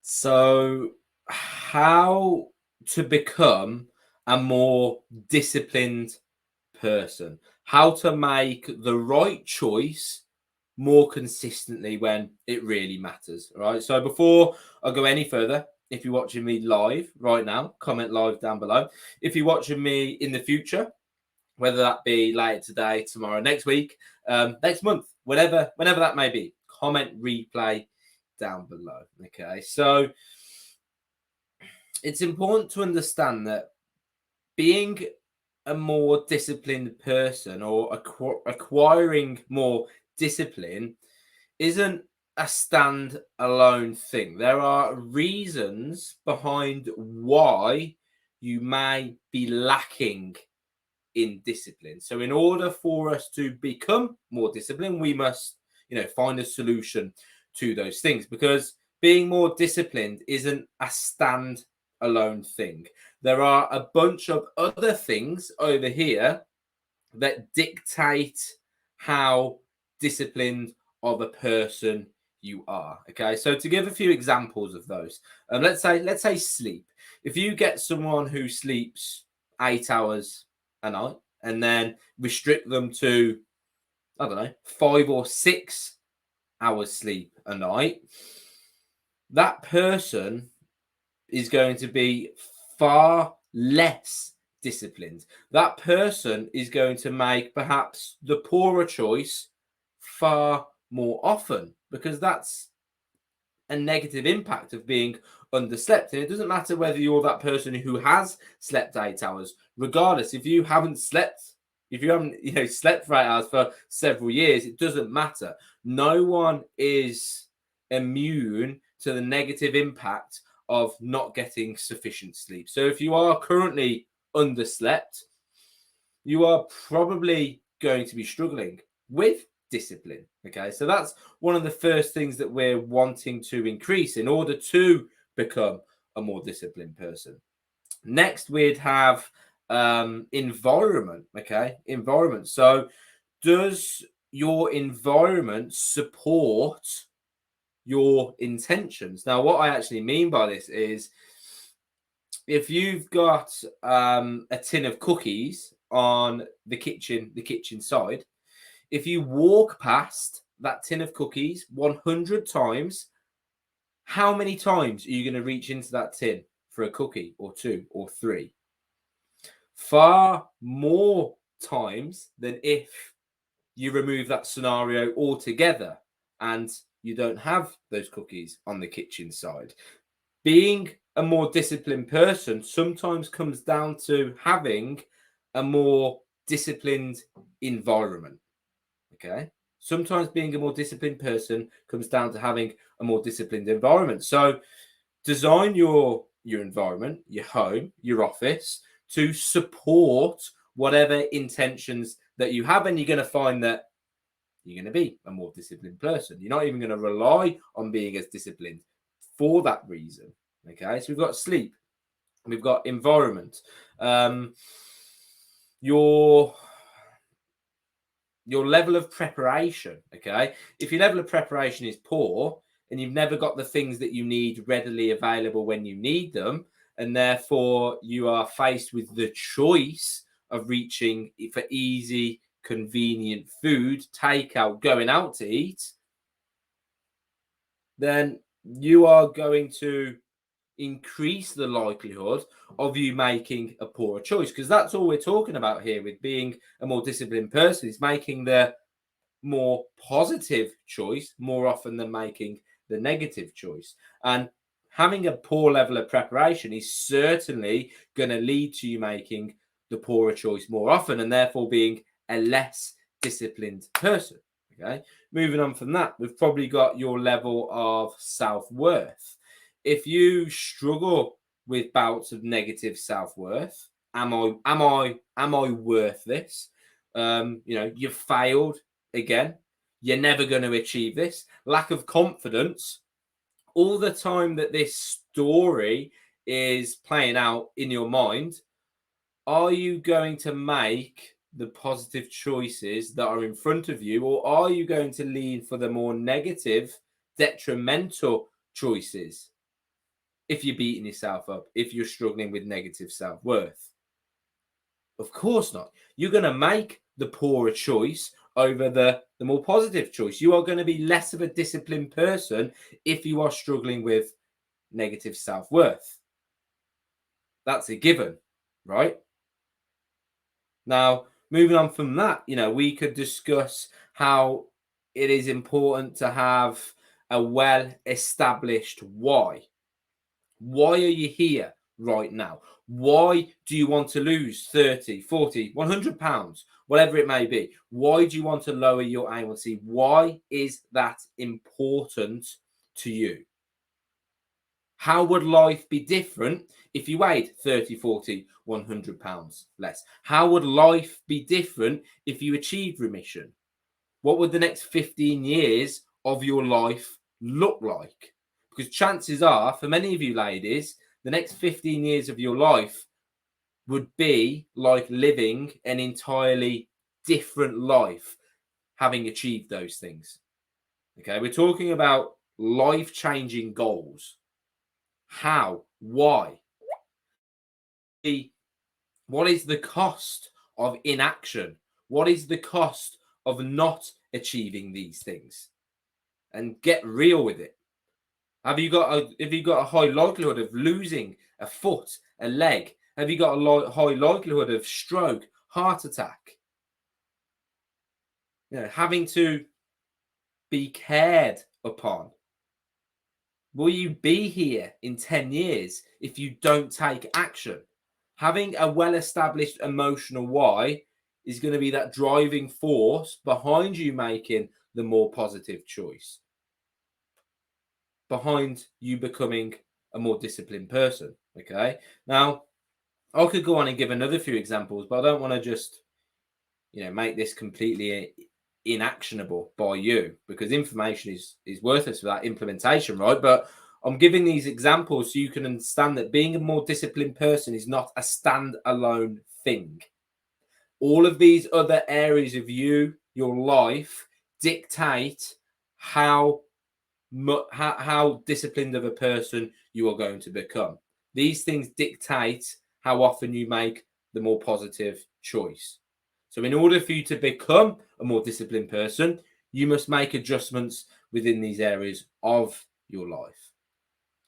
So, how to become a more disciplined person? How to make the right choice more consistently when it really matters. All right. So, before I go any further, if you're watching me live right now, comment live down below. If you're watching me in the future, whether that be later today, tomorrow, next week, next month, whenever that may be, comment replay down below. Okay. So, it's important to understand that being a more disciplined person or acquiring more discipline isn't a stand-alone thing. There are reasons behind why you may be lacking in discipline. So in order for us to become more disciplined, we must, find a solution to those things, because being more disciplined isn't a stand alone thing. There are a bunch of other things over here that dictate how disciplined of a person you are. Okay, so to give a few examples of those, let's say sleep. If you get someone who sleeps 8 hours a night and then restrict them to, I don't know, 5 or 6 hours sleep a night, that person is going to be far less disciplined. That person is going to make perhaps the poorer choice far more often, because that's a negative impact of being underslept. And it doesn't matter whether you're that person who has slept 8 hours, regardless, if you haven't slept. If you haven't, slept for 8 hours for several years, it doesn't matter. No one is immune to the negative impact of not getting sufficient sleep. So if you are currently underslept, you are probably going to be struggling with discipline. Okay, so that's one of the first things that we're wanting to increase in order to become a more disciplined person. Next, we'd have environment. Okay, environment. So, does your environment support your intentions? Now, what I actually mean by this is, if you've got a tin of cookies on the kitchen side, if you walk past that tin of cookies 100 times, how many times are you going to reach into that tin for a cookie or two or three? Far more times than if you remove that scenario altogether and you don't have those cookies on the kitchen side. Being a more disciplined person sometimes comes down to having a more disciplined environment. Okay. Sometimes being a more disciplined person comes down to having a more disciplined environment. So design your environment, your home, your office, to support whatever intentions that you have, and you're going to find that you're going to be a more disciplined person. You're not even going to rely on being as disciplined for that reason. Okay, so we've got sleep, we've got environment, your level of preparation. Okay, if your level of preparation is poor and you've never got the things that you need readily available when you need them, and therefore you are faced with the choice of reaching for easy, convenient food, takeout, going out to eat, then you are going to increase the likelihood of you making a poorer choice, because that's all we're talking about here with being a more disciplined person, is making the more positive choice more often than making the negative choice. And having a poor level of preparation is certainly going to lead to you making the poorer choice more often, and therefore being a less disciplined person. Okay, moving on from that, we've probably got your level of self-worth. If you struggle with bouts of negative self-worth, am I worth this? You've failed again. You're never going to achieve this. Lack of confidence. All the time that this story is playing out in your mind, are you going to make the positive choices that are in front of you, or are you going to lean for the more negative, detrimental choices? if you're beating yourself up, if you're struggling with negative self-worth? Of course not. You're going to make the poorer choice over the more positive choice. You are going to be less of a disciplined person if you are struggling with negative self-worth. That's a given, right? Now, moving on from that, we could discuss how it is important to have a well-established why. Why are you here right now? Why do you want to lose 30, 40, 100 pounds, whatever it may be? Why do you want to lower your A1C? Why is that important to you? How would life be different if you weighed 30, 40, 100 pounds less? How would life be different if you achieved remission? What would the next 15 years of your life look like? Because chances are, for many of you ladies, the next 15 years of your life would be like living an entirely different life, having achieved those things. Okay, we're talking about life-changing goals. How? Why? What is the cost of inaction? What is the cost of not achieving these things? And get real with it. Have you got a high likelihood of losing a foot, a leg? Have you got a high likelihood of stroke, heart attack? Having to be cared upon. Will you be here in 10 years if you don't take action? Having a well-established emotional why is going to be that driving force behind you making the more positive choice, behind you becoming a more disciplined person. Okay. Now, I could go on and give another few examples, but I don't want to just, make this completely inactionable by you, because information is worthless without implementation, right? But I'm giving these examples so you can understand that being a more disciplined person is not a standalone thing. All of these other areas of your life dictate how disciplined of a person you are going to become. These things dictate how often you make the more positive choice. So in order for you to become a more disciplined person, you must make adjustments within these areas of your life.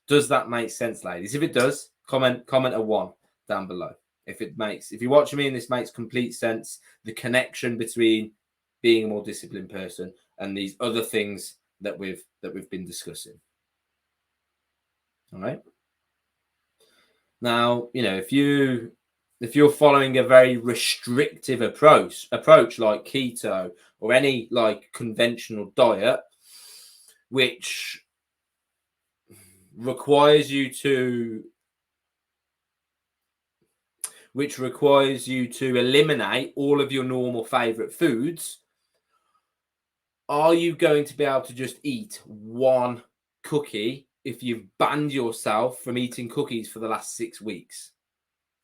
Does that make sense, ladies? If it does, comment a 1 down below. If you're watching me and this makes complete sense, the connection between being a more disciplined person and these other things that we've been discussing. All right. Now, if you're following a very restrictive approach like keto or any like conventional diet, which requires you to eliminate all of your normal favorite foods, are you going to be able to just eat one cookie if you've banned yourself from eating cookies for the last 6 weeks?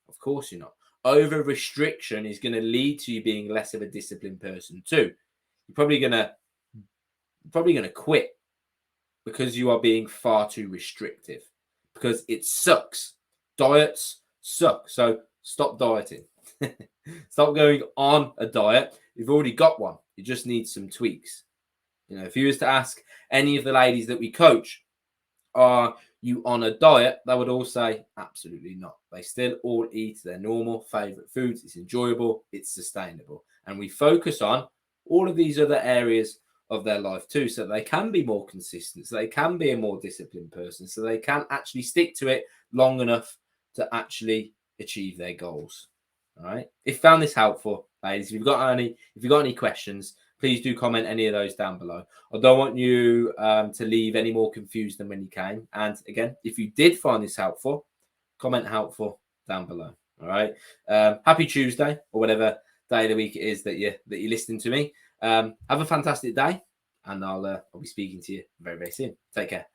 Of course you're not. Over restriction is going to lead to you being less of a disciplined person too. You're probably going to quit because you are being far too restrictive, because it sucks. Diets suck. So stop dieting. Stop going on a diet. You've already got one. You just need some tweaks. If you was to ask any of the ladies that we coach, are you on a diet? They would all say absolutely not. They still all eat their normal favorite foods. It's enjoyable, it's sustainable, and we focus on all of these other areas of their life too, so they can be more consistent, so they can be a more disciplined person, so they can actually stick to it long enough to actually achieve their goals. All right. If you found this helpful, ladies, if you've got any questions, please do comment any of those down below. I don't want you to leave any more confused than when you came. And again, if you did find this helpful, comment helpful down below. All right. Happy Tuesday, or whatever day of the week it is that you're listening to me. Have a fantastic day, and I'll be speaking to you very, very soon. Take care.